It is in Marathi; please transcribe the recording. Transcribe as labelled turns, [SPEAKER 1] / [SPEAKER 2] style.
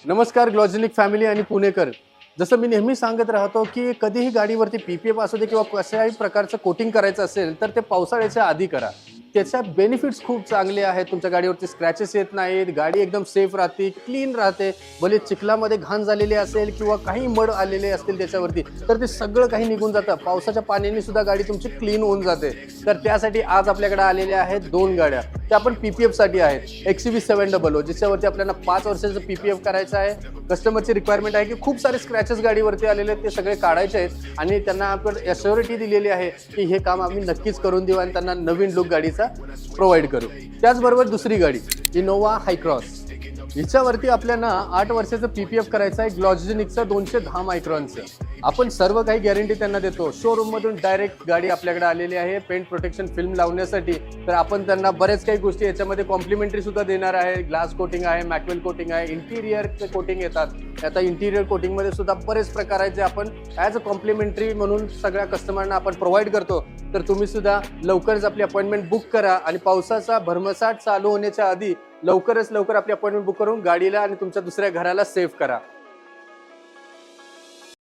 [SPEAKER 1] नमस्कार ग्लॉजिनिक फॅमिली आणि पुणेकर. जसं मी नेहमी सांगत राहतो की कधीही गाडीवरती पीपीएफ असू दे किंवा कशाही प्रकारचं कोटिंग करायचं असेल तर ते पावसाळ्याच्या आधी करा. त्याच्या बेनिफिट्स खूप चांगले आहेत. तुमच्या गाडीवरती स्क्रॅचेस येत नाहीत, गाडी एकदम सेफ राहते, क्लीन राहते. भले चिखलामध्ये घाण झालेली असेल किंवा काही मड आलेले असतील त्याच्यावरती तर ते सगळं काही निघून जातं. पावसाच्या पाण्याने सुद्धा गाडी तुमची क्लीन होऊन जाते. तर त्यासाठी आज आपल्याकडे आलेल्या आहेत दोन गाड्या. त्या आपण पीपीएफसाठी आहेत. XUV700 ज्याच्यावरती आपल्याला 5 वर्षाचं पीपीएफ करायचं आहे. कस्टमरची रिक्वायरमेंट आहे की खूप सारे स्क्रॅचेस गाडीवरती आलेले आहेत, ते सगळे काढायचे आहेत आणि त्यांना आपण ॲश्युरिटी दिलेली आहे की हे काम आम्ही नक्कीच करून देऊ आणि त्यांना नवीन लुक गाडीचा प्रोव्हाइड करू. त्याचबरोबर दुसरी गाडी इनोवा हायक्रॉस. हिच्यावरती आपल्याला 8 वर्षाचं पीपीएफ करायचं आहे. ग्लॉजिनिकचं 210 मायक्रॉनचं. आपण सर्व काही गॅरंटी त्यांना देतो. शोरूम मधून डायरेक्ट गाडी आपल्याकडे आलेली आहे पेंट प्रोटेक्शन फिल्म लावण्यासाठी. तर आपण त्यांना बरेच काही गोष्टी याच्यामध्ये कॉम्प्लिमेंटरी सुद्धा देणार आहे. ग्लास कोटिंग आहे, मॅक्वेल कोटिंग आहे, इंटिरियरचे कोटिंग येतात. आता इंटिरियर कोटिंगमध्ये सुद्धा बरेच प्रकार आहेत जे आपण ॲज अ कॉम्प्लिमेंटरी म्हणून सगळ्या कस्टमरना आपण प्रोव्हाइड करतो. तर तुम्ही सुद्धा लवकरच आपली अपॉइंटमेंट बुक करा आणि पावसाचा भरमसाठ चालू होण्याच्या आधी लवकरच लवकर आपली अपॉइंटमेंट बुक करून गाडीला आणि तुमच्या दुसऱ्या घराला सेव्ह करा.